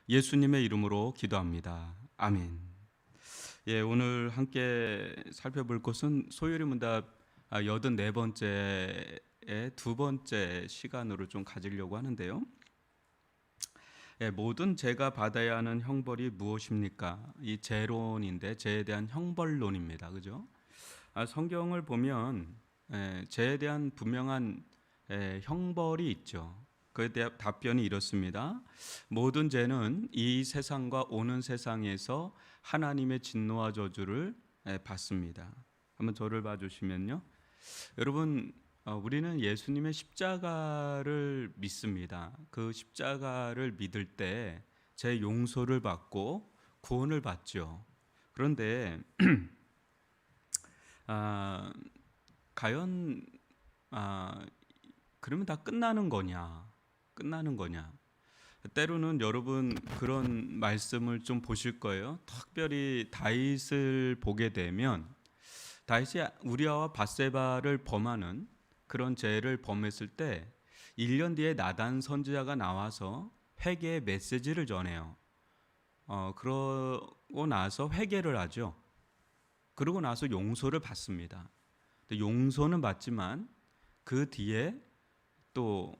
예수님의 이름으로 기도합니다. 아멘. 예, 오늘 함께 살펴볼 것은 소요리 문답 84번째의 두 번째 시간으로 좀 가지려고 하는데요. 예, 모든 죄가 받아야 하는 형벌이 무엇입니까? 이 죄론인데 죄에 대한 형벌론입니다. 그죠? 성경을 보면 죄에 대한 분명한 형벌이 있죠. 그에 대한 답변이 이렇습니다. 모든 죄는 이 세상과 오는 세상에서 하나님의 진노와 저주를 받습니다. 한번 저를 봐주시면요. 여러분, 우리는 예수님의 십자가를 믿습니다. 그 십자가를 믿을 때 제 용서를 받고 구원을 받죠. 그런데 아, 과연 그러면 다 끝나는 거냐? 끝나는 거냐? 때로는 여러분 그런 말씀을 좀 보실 거예요. 특별히 다윗을 보게 되면 다윗이 우리아와 밧세바를 범하는 그런 죄를 범했을 때 1년 뒤에 나단 선지자가 나와서 회개의 메시지를 전해요. 그러고 나서 회개를 하죠. 그러고 나서 용서를 받습니다. 용서는 받지만 그 뒤에 또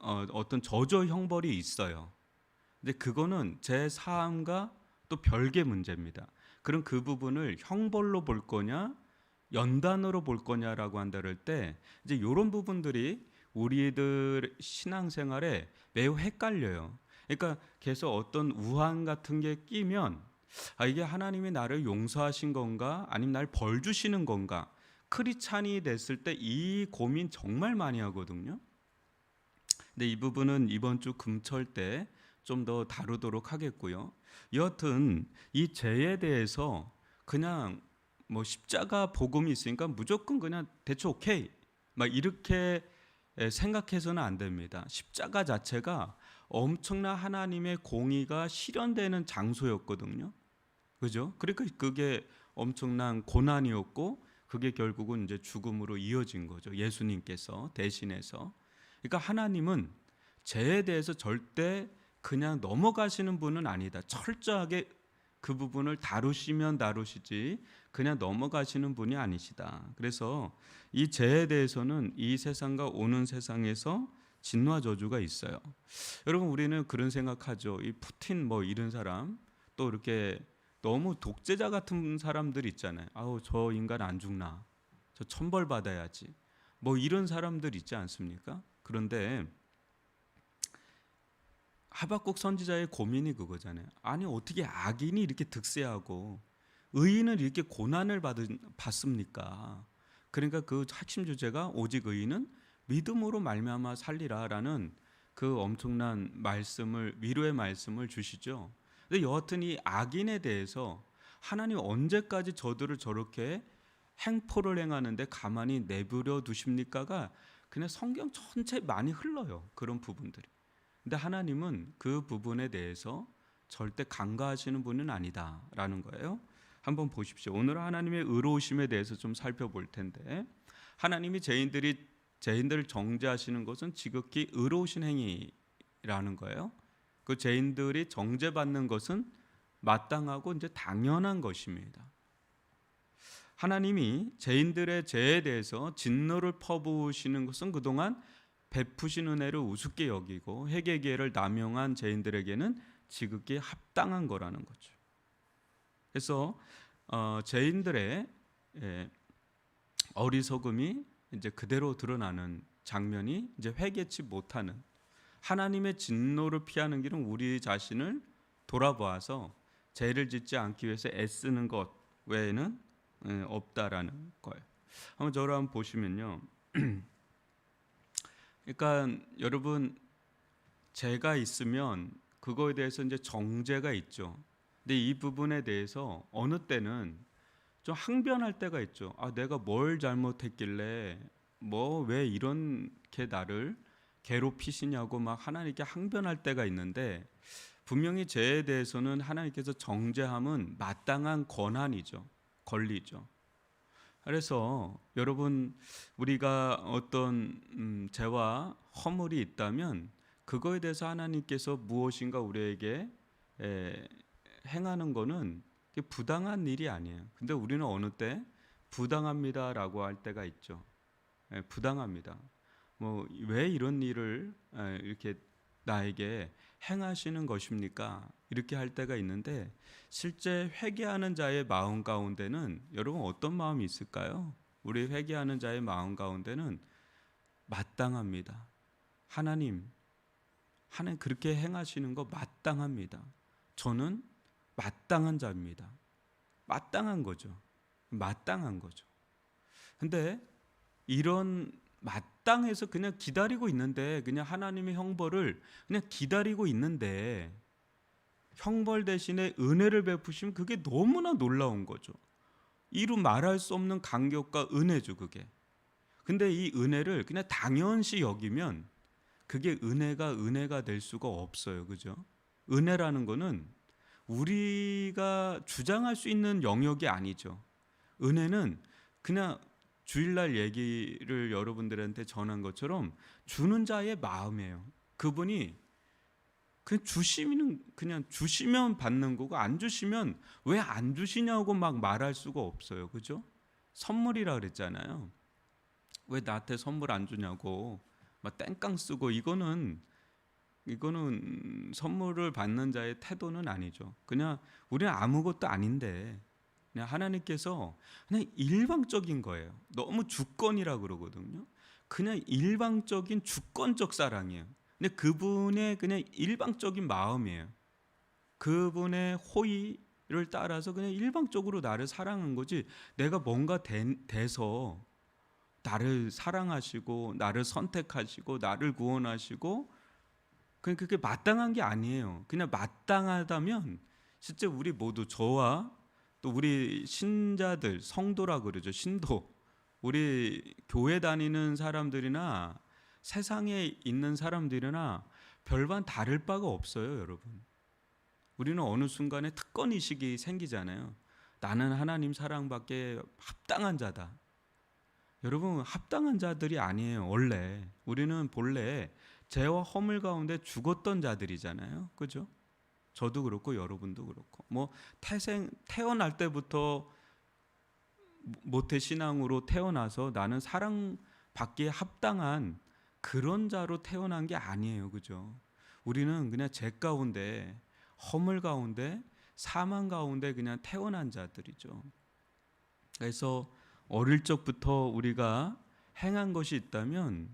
어떤 저주 형벌이 있어요. 근데 그거는 제 사함과 또 별개 문제입니다. 그럼 그 부분을 형벌로 볼 거냐, 연단으로 볼 거냐라고 한다를 때 이제 이런 부분들이 우리들 신앙생활에 매우 헷갈려요. 그러니까 계속 어떤 우한 같은 게 끼면 이게 하나님이 나를 용서하신 건가, 아니면 날 벌 주시는 건가? 크리스찬이 됐을 때 이 고민 정말 많이 하거든요. 근데 이 부분은 이번 주 금철 때 좀 더 다루도록 하겠고요. 여하튼 이 죄에 대해서 그냥 뭐 십자가 복음이 있으니까 무조건 그냥 대충 오케이 막 이렇게 생각해서는 안 됩니다. 십자가 자체가 엄청난 하나님의 공의가 실현되는 장소였거든요. 그죠? 그러니까 그게 엄청난 고난이었고 그게 결국은 이제 죽음으로 이어진 거죠. 예수님께서 대신해서. 그러니까 하나님은 죄에 대해서 절대 그냥 넘어가시는 분은 아니다. 철저하게 그 부분을 다루시면 다루시지 그냥 넘어가시는 분이 아니시다. 그래서 이 죄에 대해서는 이 세상과 오는 세상에서 진노와 저주가 있어요. 여러분 우리는 그런 생각하죠. 이 푸틴 뭐 이런 사람 또 이렇게 너무 독재자 같은 사람들 있잖아요. 아우 저 인간 안 죽나? 저 천벌 받아야지. 뭐 이런 사람들 있지 않습니까? 그런데 하박국 선지자의 고민이 그거잖아요. 아니 어떻게 악인이 이렇게 득세하고 의인은 이렇게 고난을 받습니까? 그러니까 그 핵심 주제가 오직 의인은 믿음으로 말미암아 살리라라는 그 엄청난 말씀을 위로의 말씀을 주시죠. 근데 여하튼 이 악인에 대해서 하나님 언제까지 저들을 저렇게 행포를 행하는데 가만히 내버려 두십니까가 그냥 성경 전체 많이 흘러요. 그런 부분들이. 근데 하나님은 그 부분에 대해서 절대 간과하시는 분은 아니다라는 거예요. 한번 보십시오. 오늘 하나님의 의로우심에 대해서 좀 살펴볼 텐데 하나님이 죄인들을 정죄하시는 것은 지극히 의로우신 행위라는 거예요. 그 죄인들이 정죄받는 것은 마땅하고 이제 당연한 것입니다. 하나님이 죄인들의 죄에 대해서 진노를 퍼부으시는 것은 그동안 베푸신 은혜를 우습게 여기고 회개 기회를 남용한 죄인들에게는 지극히 합당한 거라는 거죠. 그래서 죄인들의 어리석음이 이제 그대로 드러나는 장면이 이제 회개치 못하는 하나님의 진노를 피하는 길은 우리 자신을 돌아보아서 죄를 짓지 않기 위해서 애쓰는 것 외에는 없다라는 거예요. 한번 저를 한번 보시면요. 그러니까 여러분 죄가 있으면 그거에 대해서 이제 정죄가 있죠. 근데 이 부분에 대해서 어느 때는 좀 항변할 때가 있죠. 내가 뭘 잘못했길래 뭐 왜 이렇게 나를 괴롭히시냐고 막 하나님께 항변할 때가 있는데 분명히 죄에 대해서는 하나님께서 정죄함은 마땅한 권한이죠. 권리죠. 그래서 여러분 우리가 어떤 죄와 허물이 있다면 그거에 대해서 하나님께서 무엇인가 우리에게 행하는 거는 부당한 일이 아니에요. 근데 우리는 어느 때 부당합니다라고 할 때가 있죠. 부당합니다. 뭐 왜 이런 일을 이렇게 나에게 행하시는 것입니까? 이렇게 할 때가 있는데 실제 회개하는 자의 마음 가운데는 여러분 어떤 마음이 있을까요? 우리 회개하는 자의 마음 가운데는 마땅합니다. 하나님 그렇게 행하시는 거 마땅합니다. 저는 마땅한 자입니다. 마땅한 거죠. 마땅한 거죠. 근데 이런 마땅해서 그냥 기다리고 있는데, 그냥 하나님의 형벌을 그냥 기다리고 있는데, 형벌 대신에 은혜를 베푸시면 그게 너무나 놀라운 거죠. 이루 말할 수 없는 감격과 은혜죠, 그게. 근데 이 은혜를 그냥 당연시 여기면 그게 은혜가 될 수가 없어요. 그죠? 은혜라는 거는 우리가 주장할 수 있는 영역이 아니죠. 은혜는 그냥 주일날 얘기를 여러분들한테 전한 것처럼 주는 자의 마음이에요. 그분이 그냥 주시면 받는 거고, 안 주시면 왜 안 주시냐고 막 말할 수가 없어요. 그죠? 선물이라 그랬잖아요. 왜 나한테 선물 안 주냐고 막 땡깡 쓰고, 이거는 선물을 받는 자의 태도는 아니죠. 그냥 우리는 아무것도 아닌데 그냥 하나님께서 그냥 일방적인 거예요. 너무 주권이라 그러거든요. 그냥 일방적인 주권적 사랑이에요. 근데 그분의 그냥 일방적인 마음이에요. 그분의 호의를 따라서 그냥 일방적으로 나를 사랑한 거지, 내가 뭔가 돼서 나를 사랑하시고 나를 선택하시고 나를 구원하시고 그게 마땅한 게 아니에요. 그냥 마땅하다면 실제 우리 모두, 저와 또 우리 신자들, 성도라 그러죠. 신도. 우리 교회 다니는 사람들이나 세상에 있는 사람들이나 별반 다를 바가 없어요, 여러분. 우리는 어느 순간에 특권의식이 생기잖아요. 나는 하나님 사랑받기에 합당한 자다. 여러분, 합당한 자들이 아니에요. 원래 우리는 본래 죄와 허물 가운데 죽었던 자들이잖아요. 그죠? 저도 그렇고 여러분도 그렇고, 뭐 태어날 때부터 모태 신앙으로 태어나서 나는 사랑받기에 합당한 그런 자로 태어난 게 아니에요. 그죠? 우리는 그냥 죄 가운데, 허물 가운데, 사망 가운데 그냥 태어난 자들이죠. 그래서 어릴 적부터 우리가 행한 것이 있다면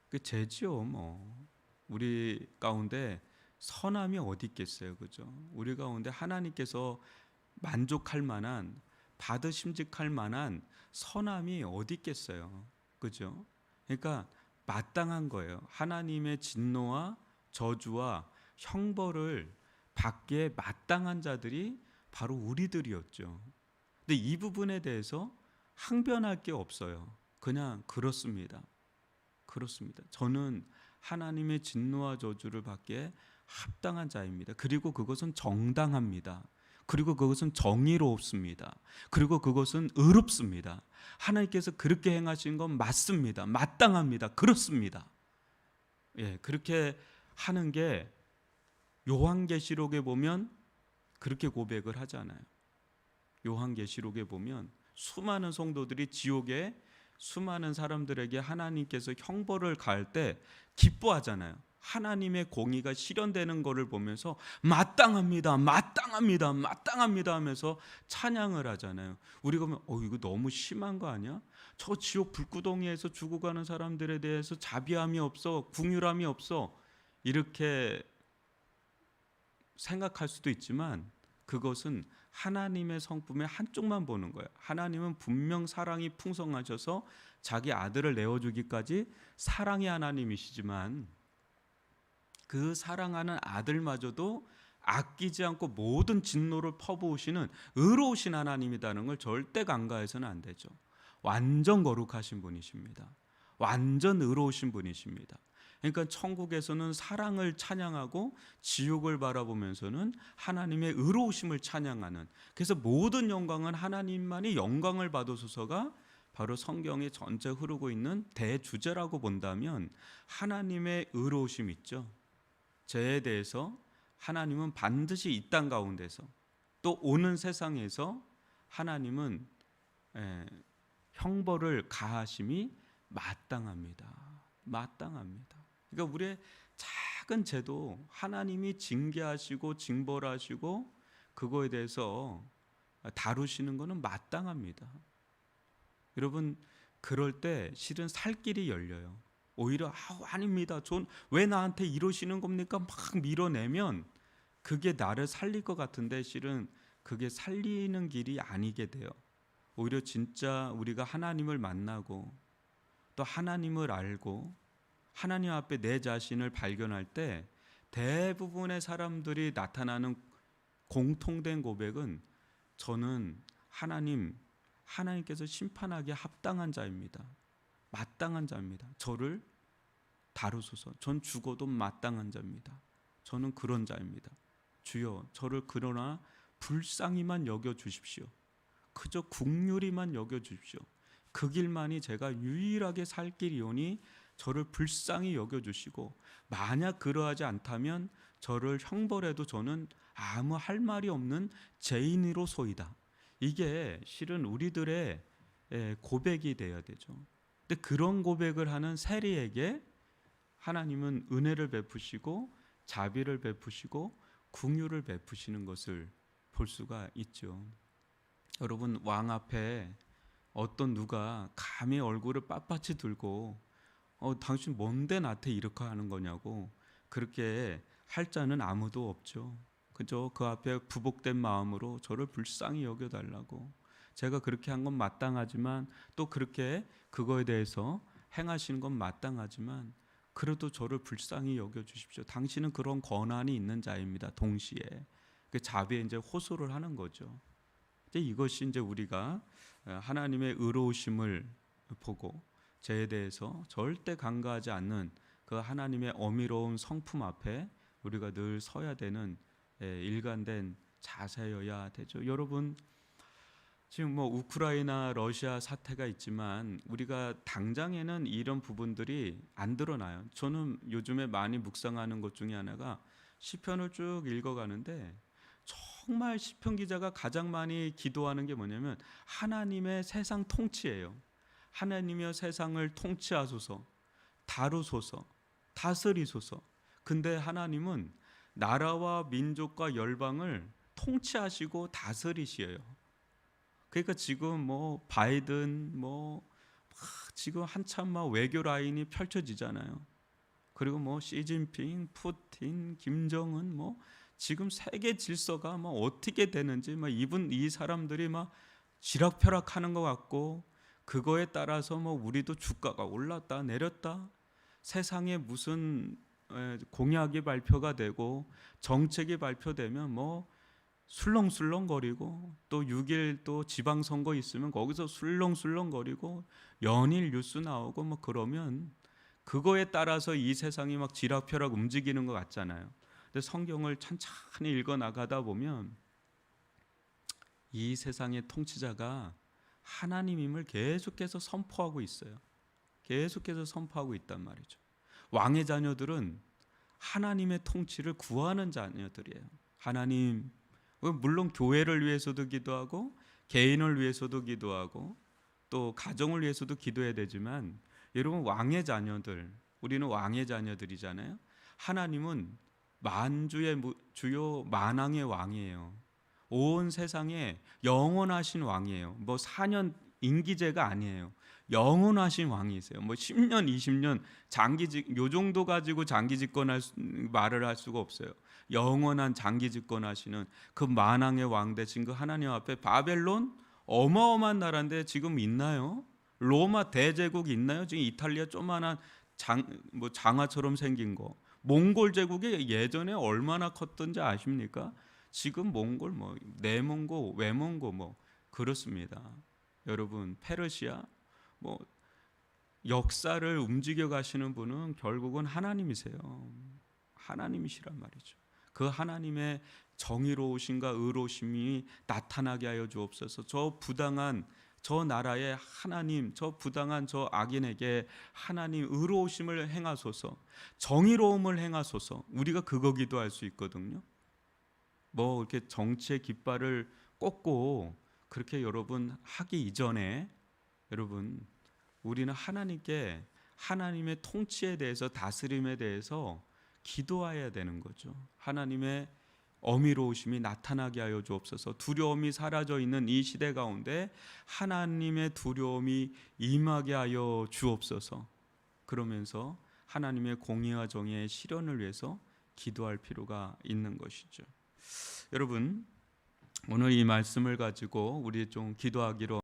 그 죄지요. 뭐 우리 가운데 선함이 어디 있겠어요. 그죠? 우리 가운데 하나님께서 만족할 만한, 받으심직할 만한 선함이 어디 있겠어요. 그죠? 그러니까 마땅한 거예요. 하나님의 진노와 저주와 형벌을 받기에 마땅한 자들이 바로 우리들이었죠. 근데 이 부분에 대해서 항변할 게 없어요. 그냥 그렇습니다. 그렇습니다. 저는 하나님의 진노와 저주를 받기에 합당한 자입니다. 그리고 그것은 정당합니다. 그리고 그것은 정의롭습니다. 그리고 그것은 의롭습니다. 하나님께서 그렇게 행하신 건 맞습니다. 마땅합니다. 그렇습니다. 예, 그렇게 하는 게 요한계시록에 보면 그렇게 고백을 하잖아요. 요한계시록에 보면 수많은 성도들이 지옥에 수많은 사람들에게 하나님께서 형벌을 가할 때 기뻐하잖아요. 하나님의 공의가 실현되는 것을 보면서 마땅합니다, 마땅합니다, 마땅합니다 하면서 찬양을 하잖아요. 우리가 보면 이거 너무 심한 거 아니야? 저 지옥 불구덩이에서 죽어가는 사람들에 대해서 자비함이 없어, 긍휼함이 없어, 이렇게 생각할 수도 있지만 그것은 하나님의 성품의 한쪽만 보는 거예요. 하나님은 분명 사랑이 풍성하셔서 자기 아들을 내어주기까지 사랑의 하나님이시지만 그 사랑하는 아들마저도 아끼지 않고 모든 진노를 퍼부으시는 의로우신 하나님이라는 걸 절대 간과해서는 안 되죠. 완전 거룩하신 분이십니다. 완전 의로우신 분이십니다. 그러니까 천국에서는 사랑을 찬양하고 지옥을 바라보면서는 하나님의 의로우심을 찬양하는, 그래서 모든 영광은 하나님만이 영광을 받으소서가 바로 성경에 전체 흐르고 있는 대주제라고 본다면 하나님의 의로우심 있죠. 죄에 대해서 하나님은 반드시 이 땅 가운데서 또 오는 세상에서 하나님은 형벌을 가하심이 마땅합니다. 마땅합니다. 그러니까 우리의 작은 죄도 하나님이 징계하시고 징벌하시고 그거에 대해서 다루시는 것은 마땅합니다. 여러분, 그럴 때 실은 살 길이 열려요. 오히려 아닙니다. 왜 나한테 이러시는 겁니까? 막 밀어내면 그게 나를 살릴 것 같은데 실은 그게 살리는 길이 아니게 돼요. 오히려 진짜 우리가 하나님을 만나고 또 하나님을 알고 하나님 앞에 내 자신을 발견할 때 대부분의 사람들이 나타나는 공통된 고백은 저는 하나님께서 심판하기에 합당한 자입니다. 마땅한 자입니다. 저를 다루소서. 전 죽어도 마땅한 자입니다. 저는 그런 자입니다. 주여, 저를 그러나 불쌍히만 여겨 주십시오. 그저 긍휼히만 여겨 주십시오. 그 길만이 제가 유일하게 살 길이오니 저를 불쌍히 여겨 주시고 만약 그러하지 않다면 저를 형벌해도 저는 아무 할 말이 없는 죄인으로소이다. 이게 실은 우리들의 고백이 되어야 되죠. 근데 그런 고백을 하는 세리에게 하나님은 은혜를 베푸시고 자비를 베푸시고 긍휼을 베푸시는 것을 볼 수가 있죠. 여러분, 왕 앞에 어떤 누가 감히 얼굴을 빳빳이 들고 당신 뭔데 나한테 이렇게 하는 거냐고 그렇게 할 자는 아무도 없죠. 그저 그 앞에 부복된 마음으로 저를 불쌍히 여겨달라고, 제가 그렇게 한 건 마땅하지만 또 그렇게 그거에 대해서 행하시는 건 마땅하지만 그래도 저를 불쌍히 여겨주십시오. 당신은 그런 권한이 있는 자입니다. 동시에 그 자비에 이제 호소를 하는 거죠. 이제 이것이 이제 우리가 하나님의 의로우심을 보고 죄에 대해서 절대 간과하지 않는 그 하나님의 어미로운 성품 앞에 우리가 늘 서야 되는 일관된 자세여야 되죠. 여러분, 지금 우크라이나 러시아 사태가 있지만 우리가 당장에는 이런 부분들이 안 드러나요. 저는 요즘에 많이 묵상하는 것 중에 하나가 시편을 쭉 읽어가는데 정말 시편 기자가 가장 많이 기도하는 게 뭐냐면 하나님의 세상 통치예요. 하나님이여 세상을 통치하소서, 다루소서, 다스리소서. 근데 하나님은 나라와 민족과 열방을 통치하시고 다스리시에요. 그러니까 지금 바이든 지금 한참 외교 라인이 펼쳐지잖아요. 그리고 시진핑, 푸틴, 김정은 지금 세계 질서가 어떻게 되는지 이 사람들이 쥐락펴락하는 것 같고 그거에 따라서 우리도 주가가 올랐다 내렸다, 세상에 무슨 공약이 발표가 되고 정책이 발표되면 술렁술렁거리고 또 6일 또 지방선거 있으면 거기서 술렁술렁거리고 연일 뉴스 나오고 그러면 그거에 따라서 이 세상이 쥐락펴락 움직이는 것 같잖아요. 근데 성경을 천천히 읽어 나가다 보면 이 세상의 통치자가 하나님임을 계속해서 선포하고 있어요. 계속해서 선포하고 있단 말이죠. 왕의 자녀들은 하나님의 통치를 구하는 자녀들이에요. 하나님, 물론 교회를 위해서도 기도하고 개인을 위해서도 기도하고 또 가정을 위해서도 기도해야 되지만 여러분, 왕의 자녀들, 우리는 왕의 자녀들이잖아요. 하나님은 만주의 주요 만왕의 왕이에요. 온 세상에 영원하신 왕이에요. 4년 임기제가 아니에요. 영원하신 왕이세요. 10년, 20년 장기직 요 정도 가지고 장기 집권할 말을 할 수가 없어요. 영원한 장기 집권하시는 그 만왕의 왕 되신 그 하나님 앞에 바벨론 어마어마한 나라인데 지금 있나요? 로마 대제국 있나요? 지금 이탈리아 조그만한 장화처럼 생긴 거. 몽골 제국이 예전에 얼마나 컸던지 아십니까? 지금 몽골 내몽고 외몽고 그렇습니다. 여러분, 페르시아 역사를 움직여 가시는 분은 결국은 하나님이세요. 하나님이시란 말이죠. 그 하나님의 정의로우심과 의로우심이 나타나게 하여 주옵소서. 저 부당한 저 나라의 하나님, 저 부당한 저 악인에게 하나님 의로우심을 행하소서, 정의로움을 행하소서. 우리가 그거 기도할 수 있거든요. 뭐 이렇게 정치의 깃발을 꽂고 그렇게 여러분 하기 이전에 여러분 우리는 하나님께 하나님의 통치에 대해서, 다스림에 대해서 기도해야 되는 거죠. 하나님의 어미로우심이 나타나게 하여 주옵소서. 두려움이 사라져 있는 이 시대 가운데 하나님의 두려움이 임하게 하여 주옵소서. 그러면서 하나님의 공의와 정의의 실현을 위해서 기도할 필요가 있는 것이죠. 여러분, 오늘 이 말씀을 가지고 우리 좀 기도하기로